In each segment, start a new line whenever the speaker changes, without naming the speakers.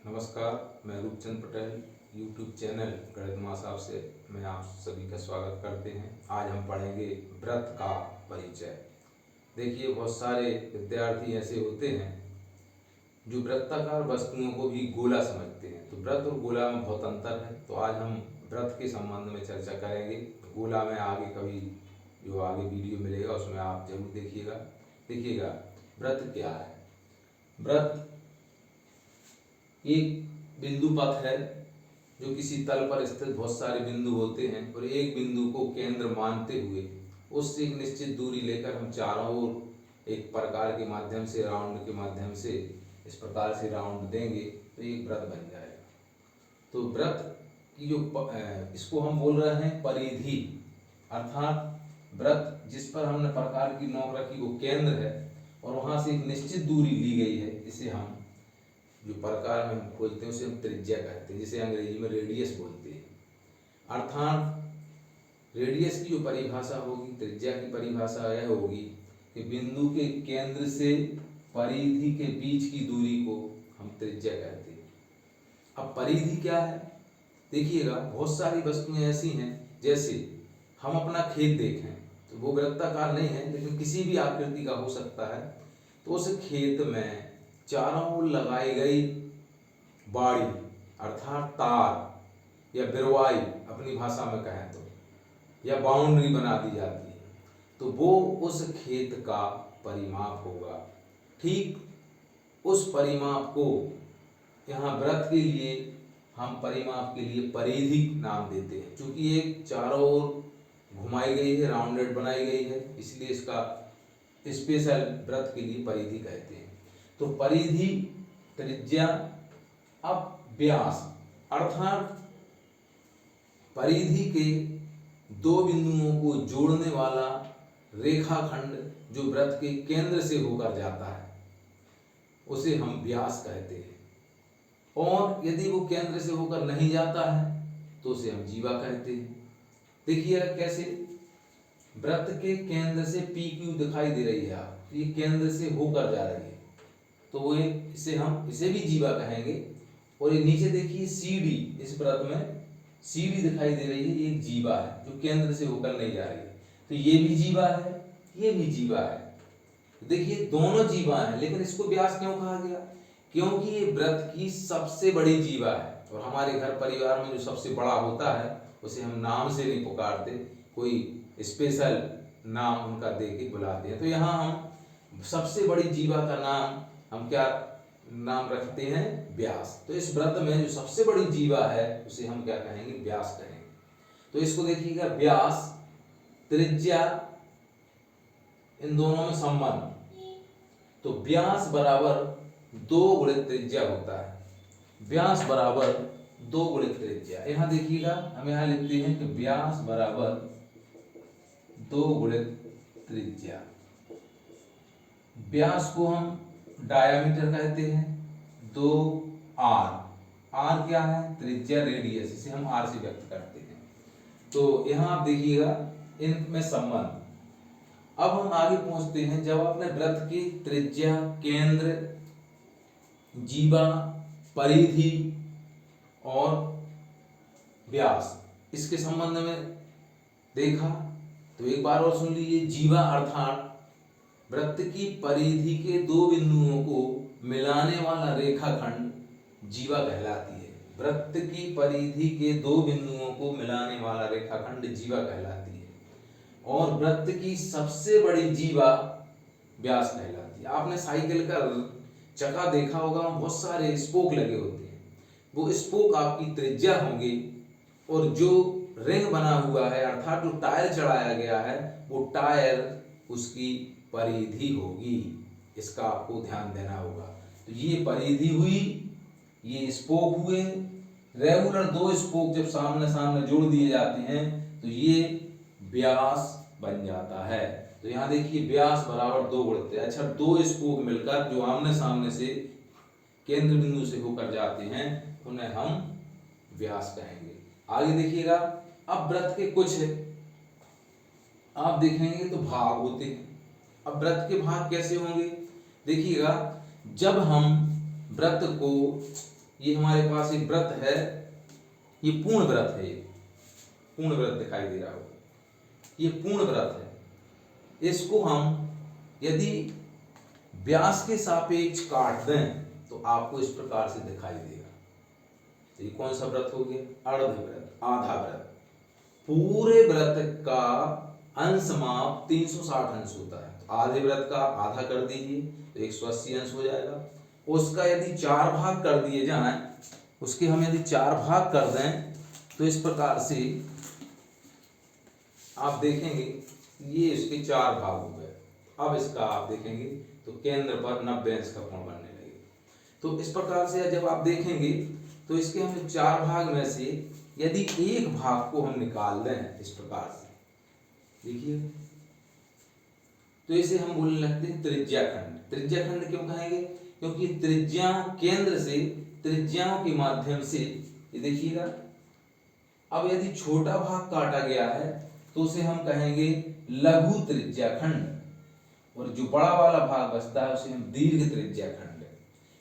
नमस्कार, मैं Roopchand Patel YouTube channel गणित महासाब से मैं आप सभी का स्वागत करते हैं। आज हम पढ़ेंगे व्रत का परिचय। देखिए, बहुत सारे विद्यार्थी ऐसे होते हैं जो वृत्ताकार वस्तुओं को भी गोला समझते हैं। तो व्रत और गोला में बहुत अंतर है। तो आज हम व्रत के संबंध में चर्चा करेंगे। गोला में आगे कभी जो आगे वीडियो मिलेगा उसमें आप जरूर देखिएगा व्रत क्या है। व्रत एक बिंदु पथ है जो किसी तल पर स्थित बहुत सारे बिंदु होते हैं और एक बिंदु को केंद्र मानते हुए उससे एक निश्चित दूरी लेकर हम चारों ओर एक प्रकार के माध्यम से राउंड के माध्यम से इस प्रकार से राउंड देंगे तो एक व्रत बन जाएगा। तो व्रत की जो इसको हम बोल रहे हैं परिधि, अर्थात व्रत जिस पर हमने प्रकार की नोक रखी वो केंद्र है और वहां से एक निश्चित दूरी ली गई है, जिसे हम जो प्रकार में हम खोजते हैं उसे हम त्रिज्या कहते हैं, जिसे अंग्रेजी में रेडियस बोलते हैं। अर्थात रेडियस की जो परिभाषा होगी, त्रिज्या की परिभाषा यह होगी कि बिंदु के केंद्र से परिधि के बीच की दूरी को हम त्रिज्या कहते हैं। अब परिधि क्या है, देखिएगा बहुत सारी वस्तुएं ऐसी हैं, जैसे हम अपना खेत देखें तो वो वृत्ताकार नहीं है लेकिन किसी भी आकृति का हो सकता है। तो उस खेत में चारों ओर लगाई गई बाड़ी अर्थात तार या बिरवाई अपनी भाषा में कहें तो, या बाउंड्री बना दी जाती है, तो वो उस खेत का परिमाप होगा। ठीक उस परिमाप को यहाँ व्रत के लिए हम परिमाप के लिए परिधि नाम देते हैं। क्योंकि एक चारों ओर घुमाई गई है, राउंडेड बनाई गई है, इसलिए इसका स्पेशल व्रत के लिए परिधि कहते हैं। तो परिधि, त्रिज्या। अब व्यास अर्थात परिधि के दो बिंदुओं को जोड़ने वाला रेखाखंड जो व्रत के केंद्र से होकर जाता है उसे हम व्यास कहते हैं। और यदि वो केंद्र से होकर नहीं जाता है तो उसे हम जीवा कहते हैं। देखिएगा कैसे, व्रत के केंद्र से पी क्यू दिखाई दे रही है, आप ये केंद्र से होकर जा रही है तो वो इसे हम इसे भी जीवा कहेंगे। और ये नीचे देखिए सीडी, इस व्रत में सीडी दिखाई दे रही है, ये जीवा है जो केंद्र से होकर नहीं जा रही है। तो ये भी जीवा है, ये भी जीवा है। तो देखिए दोनों जीवा हैं, लेकिन इसको व्यास क्यों कहा गया? क्योंकि ये व्रत की सबसे बड़ी जीवा है और हमारे घर परिवार में जो सबसे बड़ा होता है उसे हम नाम से नहीं पुकारते, कोई स्पेशल नाम उनका दे के बुलाते हैं। तो यहाँ हम सबसे बड़ी जीवा का नाम हम क्या नाम रखते हैं? व्यास। तो इस व्रत में जो सबसे बड़ी जीवा है उसे हम क्या कहेंगे? व्यास कहेंगे। तो इसको देखिएगा, व्यास, त्रिज्या, इन दोनों में संबंध। तो व्यास बराबर 2 गुणित त्रिज्या होता है। व्यास बराबर 2 गुणित त्रिज्या। यहां देखिएगा, हम यहां लिखते हैं कि व्यास बराबर 2 गुणित त्रिज्या। व्यास को हम डायामीटर कहते हैं, 2r। r क्या है? त्रिज्या, रेडियस, इसे हम r से व्यक्त करते हैं। तो यहां आप देखिएगा इनमें संबंध। अब हम आगे पहुंचते हैं, जब आपने व्रत की त्रिज्या, केंद्र, जीवा, परिधि और व्यास इसके संबंध में देखा तो एक बार और सुन लीजिए। जीवा अर्थात वृत्त की परिधि के दो बिंदुओं को मिलाने वाला रेखाखंड जीवा कहलाती है। वृत्त की परिधि के दो बिंदुओं को मिलाने वाला रेखाखंड जीवा कहलाती है। और वृत्त की सबसे बड़ी जीवा व्यास कहलाती है। आपने साइकिल का चक्का देखा होगा, बहुत सारे स्पोक लगे होते हैं, वो स्पोक आपकी त्रिज्या होंगे और जो रिंग बना हुआ है अर्थात जो टायर चढ़ाया गया है वो टायर उसकी परिधि होगी। इसका आपको ध्यान देना होगा। तो ये परिधि हुई, ये स्पोक हुए। रेगुलर 2 स्पोक जब सामने सामने जोड़ दिए जाते हैं तो ये व्यास बन जाता है। तो यहाँ देखिए व्यास बराबर 2 गुणित। अच्छा, 2 स्पोक मिलकर जो आमने सामने से केंद्र बिंदु से होकर जाते हैं उन्हें हम व्यास कहेंगे। आगे देखिएगा, अब व्रत के कुछ आप देखेंगे तो भाग होते हैं। अब व्रत के भाग कैसे होंगे? देखिएगा, जब हम व्रत को ये हमारे पास एक व्रत है, ये पूर्ण व्रत है, ये पूर्ण व्रत दिखाई दे रहा होगा, ये पूर्ण व्रत है। इसको हम यदि व्यास के सापेक्ष काट दें तो आपको इस प्रकार से दिखाई देगा। तो ये कौन सा व्रत हो गया? अर्ध व्रत, आधा व्रत। पूरे व्रत का अंश माप 360 अंश होता है, तो आधे व्रत का आधा कर दीजिए तो 180 अंश हो जाएगा। उसका यदि 4 भाग कर दिए जाएं, उसके हम यदि 4 भाग कर दें तो इस प्रकार से आप देखेंगे ये इसके 4 भाग हो गए। अब इसका आप देखेंगे तो केंद्र पर 90 अंश का कोण बनने लगेगा। तो इस प्रकार से जब आप देखेंगे तो इसके हम 4 भाग में से यदि एक भाग को हम निकाल दें इस प्रकार से, देखिए, तो इसे हम बोलने लगते हैं त्रिज्या खंड। त्रिज्या खंड क्यों कहेंगे? क्योंकि त्रिज्या केंद्र से त्रिज्याओं के माध्यम से, ये देखिएगा, अब यदि छोटा भाग काटा गया है तो उसे हम कहेंगे लघु त्रिज्या खंड, और जो बड़ा वाला भाग बचता है उसे हम दीर्घ त्रिज्या खंड।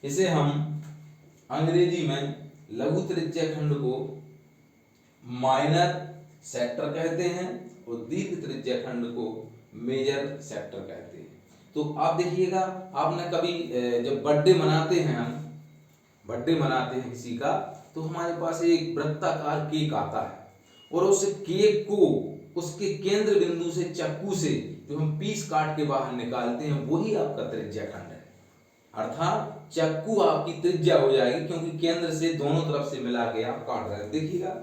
इसे हम अंग्रेजी में लघु त्रिज्या खंड को माइनर सेक्टर कहते हैं और दीर्घ त्रिज्या खंड को मेजर सेक्टर कहते हैं। तो आप देखिएगा, आपने कभी जब बर्थडे मनाते हैं, हम बर्थडे मनाते हैं किसी का, तो हमारे पास एक वृत्ताकार केक आता है और उस केक को उसके केंद्र बिंदु से चाकू से जो हम पीस काट के बाहर निकालते हैं वही आपका त्रिज्या खंड है। अर्थात चाकू आपकी त्रिज्या हो जाएगी, क्योंकि केंद्र से दोनों तरफ से मिला के आप काट रहे हैं। देखिएगा,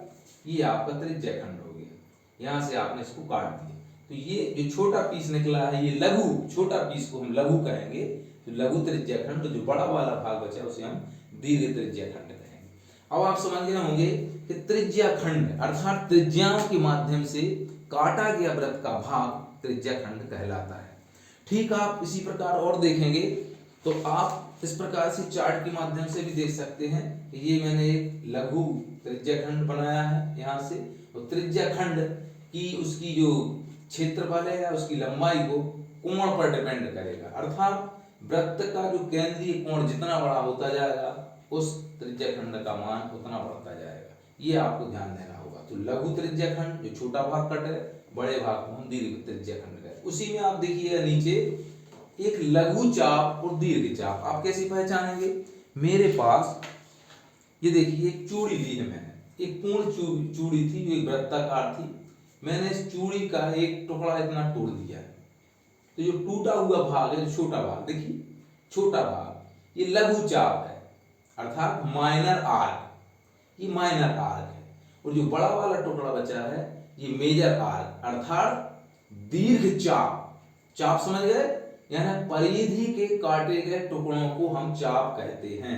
ये आपका त्रिज्या खंड हो गया, यहाँ से आपने इसको काट दिया। तो ये जो छोटा पीस निकला है ये लघु, छोटा पीस को हम लघु कहेंगे, तो लघु त्रिज्या खंड। तो जो बड़ा वाला भाग बचा उसे हम दीर्घ त्रिज्या खंड कहेंगे। अब आप समझ गए होंगे कि त्रिज्या खंड अर्थात त्रिज्याओं के माध्यम से काटा गया वृत्त का भाग त्रिज्या खंड कहलाता है। ठीक, आप इसी प्रकार और देखेंगे तो आप इस प्रकार से चार्ट के माध्यम से भी देख सकते हैं कि ये मैंने एक लघु त्रिज्या खंड बनाया है यहाँ से, और त्रिज्या खंड की उसकी जो क्षेत्रफल है या उसकी लंबाई को कोण पर डिपेंड करेगा। अर्थात वृत्त का जो केंद्रीय कोण जितना बड़ा होता जाएगा उस त्रिज्या खंड का मान उतना बढ़ता जाएगा। ये आपको ध्यान देना होगा। तो लघु त्रिज्या खंड जो छोटा भाग कटे, बड़े भाग को हम दीर्घ त्रिज्या खंड कहते हैं। उसी में आप देखिएगा नीचे एक लघु चाप और दीर्घ चाप आप कैसे पहचानेंगे? मेरे पास ये देखिए एक चूड़ी ली है मैंने, एक पूर्ण चूड़ी थी जो एक वृत्ताकार थी। मैंने इस चूड़ी का एक टुकड़ा इतना तोड़ दिया है, तो जो टूटा हुआ भाग है, छोटा भाग, देखिए छोटा भाग, ये लघु चाप है अर्थात माइनर आर्क, ये माइनर आर्क है। और जो बड़ा वाला टुकड़ा बचा है ये मेजर आर्क अर्थात दीर्घ चाप। चाप समझ गए? यानी परिधि के काटे गए टुकड़ों को हम चाप कहते हैं,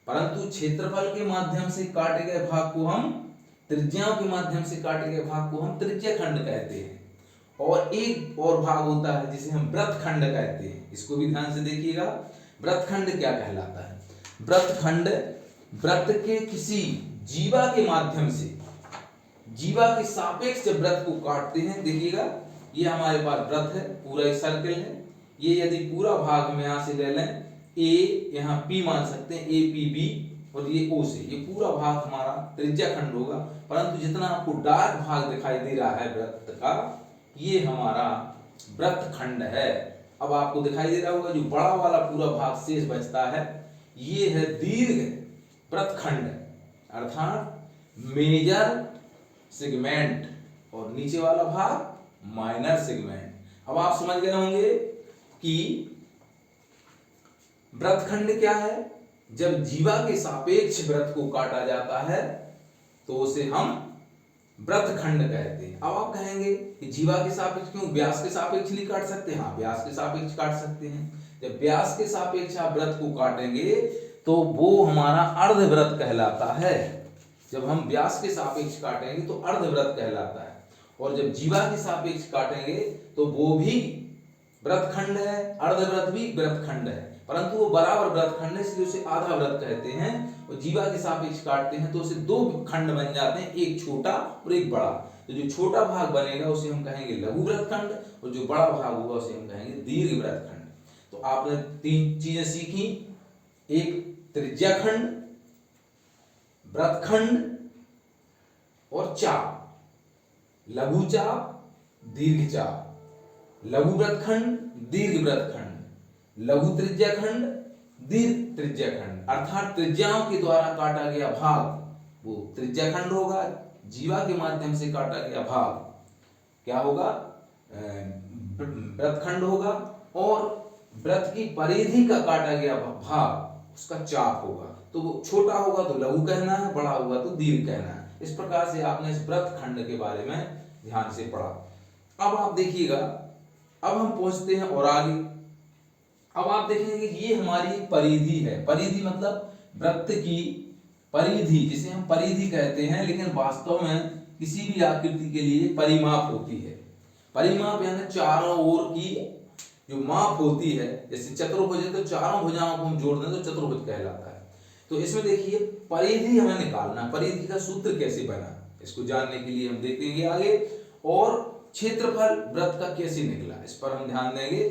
परंतु क्षेत्रफल के माध्यम से काटे गए भाग को हम, त्रिज्याओं के माध्यम से काटे गए भाग को हम त्रिज्या खंड कहते हैं। और एक और भाग होता है जिसे हम वृत्त खंड कहते हैं। इसको भी ध्यान से देखिएगा, वृत्त खंड क्या कहलाता है? वृत्त खंड वृत्त के किसी जीवा के माध्यम से, जीवा के सापेक्ष जब वृत्त को काटते हैं, देखिएगा ये हमारे पास वृत्त है, पूरा एक सर्कल है। ये यदि पूरा भाग में यहां से ले लें, ए यहाँ पी मान सकते हैं, ए पी बी, और ये ओ से, ये पूरा भाग हमारा त्रिज्या खंड होगा। परंतु जितना आपको डार्क भाग दिखाई दे रहा है वृत्त का, ये हमारा वृत्त खंड है। अब आपको दिखाई दे रहा होगा जो बड़ा वाला पूरा भाग शेष बचता है, ये है दीर्घ वृत्त खंड अर्थात मेजर सेगमेंट, और नीचे वाला भाग माइनर सेगमेंट। अब आप समझ गए होंगे कि वृत्त खंड क्या है। जब जीवा के सापेक्ष वृत्त को काटा जाता है तो उसे हम वृत्त खंड कहते हैं। अब आप कहेंगे कि जीवा के सापेक्ष क्यों, व्यास के सापेक्ष नहीं काट सकते? हाँ, व्यास के सापेक्ष काट सकते हैं। जब व्यास के सापेक्ष आप वृत्त को काटेंगे तो वो हमारा अर्धवृत्त कहलाता है। जब हम व्यास के सापेक्ष काटेंगे तो अर्धवृत्त कहलाता है, और जब जीवा के सापेक्ष काटेंगे तो वो भी वृत्त खंड है, अर्धवृत्त भी वृत्त खंड है, परंतु वो बराबर वृत्त खंड है, इसलिए उसे आधा वृत्त कहते हैं। और जीवा के सापेक्ष काटते हैं तो उसे दो खंड बन जाते हैं, एक छोटा और एक बड़ा। तो जो छोटा भाग बनेगा उसे हम कहेंगे लघु वृत्त खंड, और जो बड़ा भाग होगा उसे हम कहेंगे दीर्घ वृत्त खंड। तो आपने 3 चीजें सीखी, एक त्रिज्या खंड, वृत्तखंड और चाप, लघु चाप, दीर्घ चाप, लघु वृत्तखंड, दीर्घ वृत्तखंड, लघु त्रिज्याखंड, दीर्घ त्रिज्याखंड, अर्थात त्रिज्याओं के द्वारा काटा गया भाग वो त्रिज्याखंड होगा, जीवा के माध्यम से काटा गया भाग क्या होगा, वृत्तखंड होगा, और वृत्त की परिधि का काटा गया भाग उसका चाप होगा। तो वो छोटा होगा तो लघु कहना है, बड़ा होगा तो दीर्घ कहना है। इस प्रकार से आपने इस वृत्तखंड के बारे में ध्यान से पढ़ा। अब आप देखिएगा, अब हम पहुंचते हैं और आगे। अब आप देखेंगे कि ये हमारी परिधि है। परिधि मतलब वृत्त की परिधि, जिसे हम परिधि कहते हैं, लेकिन वास्तव में किसी भी आकृति के लिए परिमाप होती है। परिमाप यानी चारों ओर की जो माप होती है। जैसे चतुर्भुज है तो चारों भुजाओं को हम जोड़ दें तो चतुर्भुज कहलाता है। तो इसमें देखिए परिधि हमें निकालना, परिधि का सूत्र कैसे बना, इसको जानने के लिए हम देखेंगे आगे, और क्षेत्रफल वृत्त का कैसे निकला इस पर हम ध्यान देंगे।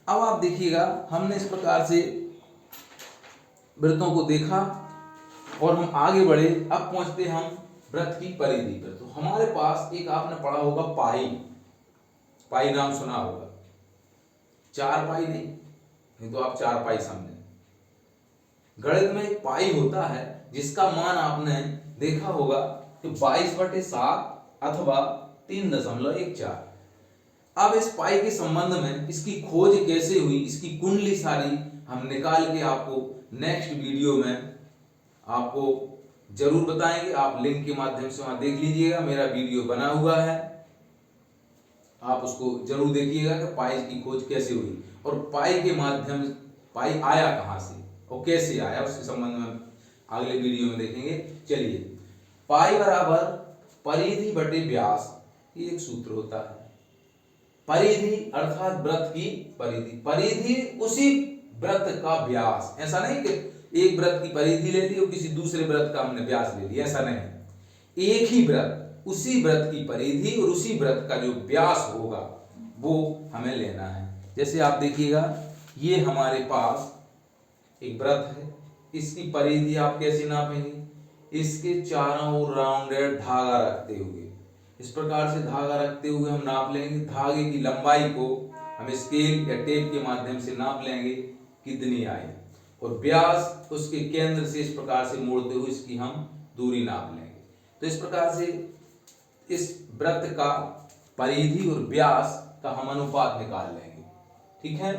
अब आप देखिएगा, हमने इस प्रकार से वृत्तों को देखा और हम आगे बढ़े। अब पहुंचते हम वृत्त की परिधि पर। तो हमारे पास एक आपने पढ़ा होगा पाई, पाई नाम सुना होगा, चार पाई नहीं तो आप चार पाई समझे। गणित में एक पाई होता है जिसका मान आपने देखा होगा कि 22/7 अथवा 3.14। अब इस पाई के संबंध में इसकी खोज कैसे हुई, इसकी कुंडली सारी हम निकाल के आपको नेक्स्ट वीडियो में आपको जरूर बताएंगे। आप लिंक के माध्यम से वहां देख लीजिएगा, मेरा वीडियो बना हुआ है, आप उसको जरूर देखिएगा कि पाई की खोज कैसे हुई और पाई के माध्यम पाई आया कहां से और कैसे आया, उसके संबंध में अगले वीडियो में देखेंगे। चलिए, पाई बराबर परिधि बटे व्यास, ये एक सूत्र होता है। परिधि अर्थात वृत्त की परिधि, परिधि उसी वृत्त का व्यास। ऐसा नहीं कि एक वृत्त की परिधि ले ली और किसी दूसरे वृत्त का हमने व्यास ले लिया, ऐसा नहीं। एक ही वृत्त, उसी वृत्त की परिधि और उसी वृत्त का जो व्यास होगा वो हमें लेना है। जैसे आप देखिएगा, ये हमारे पास एक वृत्त है, इसकी परिधि आप कैसे नापेंगे, इसके चारों ओर राउंडेड धागा रखते हुए, इस प्रकार से धागा रखते हुए हम नाप लेंगे। धागे की लंबाई को हम स्केल या टेप के माध्यम से नाप लेंगे कितनी आई, और व्यास उसके केंद्र से इस प्रकार से मोड़ते हुए इसकी हम दूरी नाप लेंगे। तो इस प्रकार से इस वृत्त का परिधि और व्यास का हम अनुपात निकाल लेंगे, ठीक है।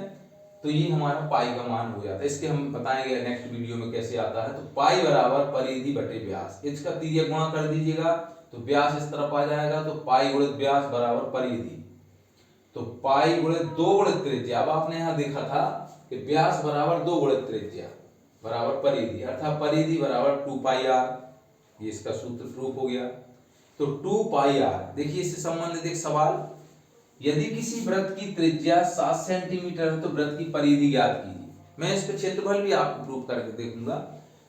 तो ये हमारा पाई का मान हो जाता है। इसके हम बताएंगे नेक्स्ट वीडियो में कैसे आता है। तो पाई बराबर परिधि बटे व्यास, इसका तिर्यक गुणा कर दीजिएगा तो व्यास इस तरफ आ जाएगा। तो पाई गुणित व्यास बराबर परिधि, तो पाई गुणित 2 गुणित त्रिज्या। अब आपने यहाँ देखा था कि व्यास बराबर 2 गुणित त्रिज्या बराबर परिधि, अर्थात परिधि बराबर 2πr। ये इसका सूत्र प्रूफ हो गया। तो 2πr, देखिए इससे संबंधित एक सवाल, यदि किसी वृत्त की त्रिज्या 7 सेंटीमीटर है तो वृत्त की परिधि ज्ञात कीजिए। मैं इसका क्षेत्रफल भी आपको प्रूफ करके देखूंगा।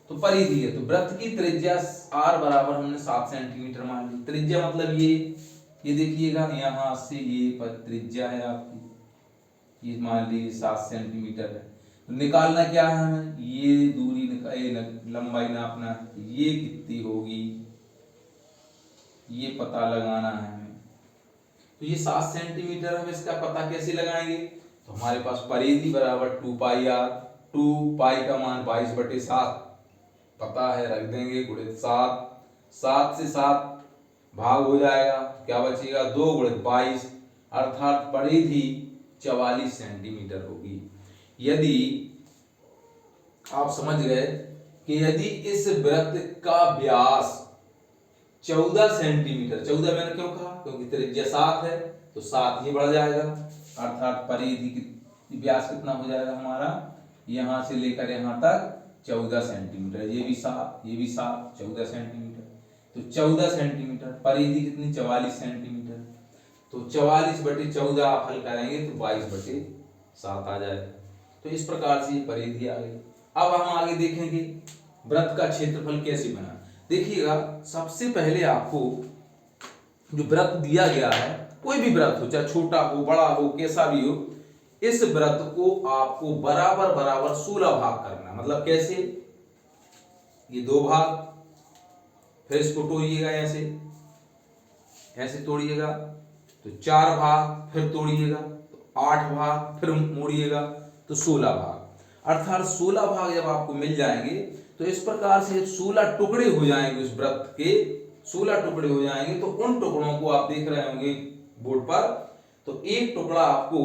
तो परिधि है, तो वृत्त की त्रिज्या r बराबर हमने 7 सेंटीमीटर मान ली। त्रिज्या मतलब ये देखिएगा, यहाँ से ये त्रिज्या है आपकी, ये मान लीजिए 7 सेंटीमीटर है। तो निकालना क्या है हमें, ये दूरी लंबाई नापना है, ये कितनी होगी ये पता लगाना है हमें। तो ये 7 सेंटीमीटर, हम इसका पता कैसे लगाएंगे। तो हमारे पास परिधि बराबर 2πr, 2π का मान 22/7 पता है, रख देंगे, गुणित 7, 7 से 7 भाग हो जाएगा, क्या बचेगा 2 गुणित 22, अर्थात परिधि 44 सेंटीमीटर होगी। यदि आप समझ गए कि यदि इस वृत्त का व्यास 14 सेंटीमीटर, 14 मैंने क्यों कहा, क्योंकि त्रिज्या 7 है, तो 7 ये बढ़ जाएगा, अर्थात परिधि की व्यास कितना हो जाएगा हमारा, यहां से लेकर यहां तक 14 सेंटीमीटर। ये भी 7, ये भी 7, 14 सेंटीमीटर। तो 14 सेंटीमीटर, परिधि कितनी 44 सेंटीमीटर। तो 44/14 आप हल करेंगे तो 22/7 आ जाएगा। तो इस प्रकार से ये परिधि आ गई। अब हम आगे देखेंगे वृत्त का क्षेत्रफल कैसे बना। देखिएगा, सबसे पहले आपको जो वृत्त दिया गया है, कोई भी वृत्त हो, चाहे छोटा हो बड़ा हो कैसा भी हो, इस वृत्त को आपको बराबर बराबर 16 भाग करना। मतलब कैसे, ये 2 भाग, फिर इसको तोड़िएगा, ऐसे तोड़िएगा तो 4 भाग, फिर तोड़िएगा तो 8 भाग, फिर मोड़िएगा तो 16 भाग। अर्थात 16 भाग जब आपको मिल जाएंगे तो इस प्रकार से 16 टुकड़े हो जाएंगे, उस वृत्त के 16 टुकड़े हो जाएंगे। तो उन टुकड़ों को आप देख रहे होंगे बोर्ड पर, तो एक टुकड़ा आपको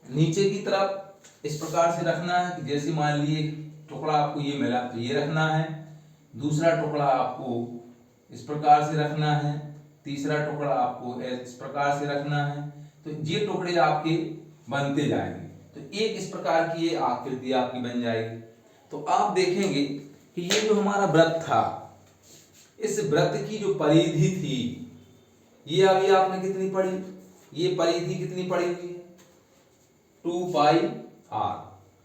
नीचे की तरफ इस प्रकार से रखना है कि जैसे मान लीजिए टुकड़ा आपको ये मिला तो ये रखना है, दूसरा टुकड़ा आपको इस प्रकार से रखना है, तीसरा टुकड़ा आपको इस प्रकार से रखना है। तो ये टुकड़े आपके बनते जाएंगे, तो एक इस प्रकार की ये आकृति आपकी बन जाएगी। तो आप देखेंगे कि ये जो हमारा वृत्त था, इस वृत्त की जो परिधि थी, ये अभी आपने कितनी पढ़ी, ये परिधि कितनी पढ़ी हुई है, 2 पाई r,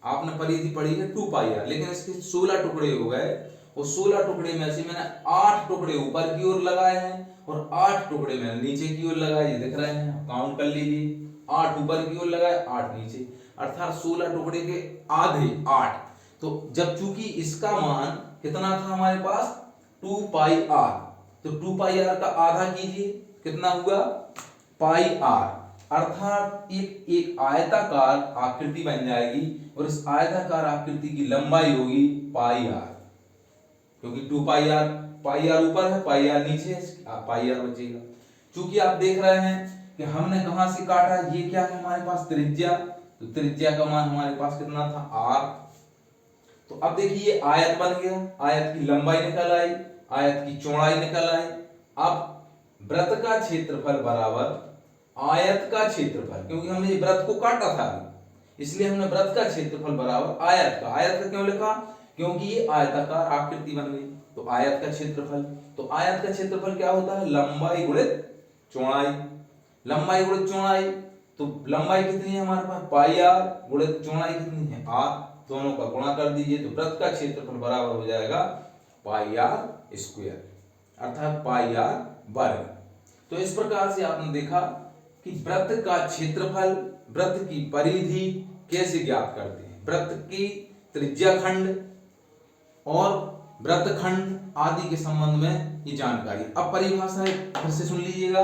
आपने परिधि पढ़ी है 2 पाई r, लेकिन इसके 16 टुकड़े हो गए और 16 टुकड़े में से मैंने 8 टुकड़े ऊपर की ओर लगाए हैं और 8 टुकड़े मैंने नीचे की ओर लगाए, ये दिख रहे हैं, काउंट कर लीजिए, 8 ऊपर की ओर लगाए, 8 नीचे, अर्थात 16 टुकड़े के आधे 8। तो जब चूंकि इसका मान कितना था हमारे पास 2 पाई r, तो 2 पाई r का आधा कीजिए, कितना हुआ पाई r, अर्थात एक आयताकार आकृति बन जाएगी और इस आयताकार आकृति की लंबाई होगी पाई r, क्योंकि 2 पाई r ऊपर है, पाई r नीचे है, पाई r बचेगा। चूंकि आप देख रहे हैं कि हमने कहां से काटा, ये क्या है हमारे पास त्रिज्या, तो त्रिज्या का मान हमारे पास कितना था r। तो अब देखिए ये आयत बन गया, आयत की लंबाई निकल आई, आयत की चौड़ाई निकल आई। अब वृत्त का क्षेत्रफल बराबर आयत का क्षेत्रफल, क्योंकि हमने ये वृत्त को काटा था इसलिए हमने वृत्त का क्षेत्रफल बराबर आयत का। आयत का क्यों लिखा, क्योंकि ये आयताकार आकृति बन गई, तो आयत का क्षेत्रफल। तो आयत का क्षेत्रफल क्या होता है, लंबाई गुणित चौड़ाई, लंबाई गुणित चौड़ाई। तो लंबाई कितनी है हमारे पास पाई r, गुणित चौड़ाई कितनी है r, दोनों का गुणा कर दीजिए तो वृत्त का क्षेत्रफल बराबर हो जाएगा पाई r स्क्वायर, अर्थात पाई r वर्ग। तो इस प्रकार से आपने देखा कि वृत्त का क्षेत्रफल, वृत्त की परिधि कैसे ज्ञात करते हैं, वृत्त की त्रिज्या खंड और वृत्त खंड आदि के संबंध में ये जानकारी। अब परिभाषा फिर से सुन लीजिएगा,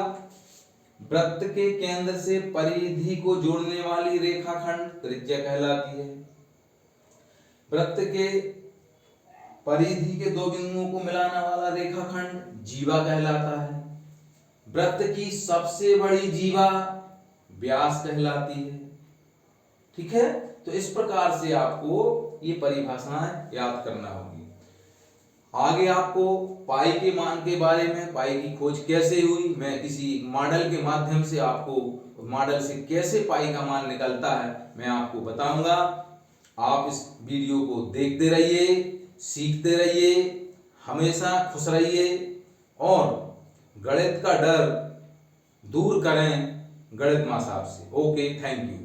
वृत्त के केंद्र से परिधि को जोड़ने वाली रेखाखंड त्रिज्या कहलाती है, वृत्त के परिधि के दो बिंदुओं को मिलाने वाला रेखाखंड जीवा कहलाता है, वृत्त की सबसे बड़ी जीवा व्यास कहलाती है। ठीक है, तो इस प्रकार से आपको ये परिभाषाएं याद करना होगी। आगे आपको पाई के मान के बारे में, पाई की खोज कैसे हुई, मैं किसी मॉडल के माध्यम से आपको मॉडल से कैसे पाई का मान निकलता है मैं आपको बताऊंगा। आप इस वीडियो को देखते रहिए, सीखते रहिए, हमेशा खुश रहिए और गणित का डर दूर करें गणित माँ साहब से। Okay, thank you.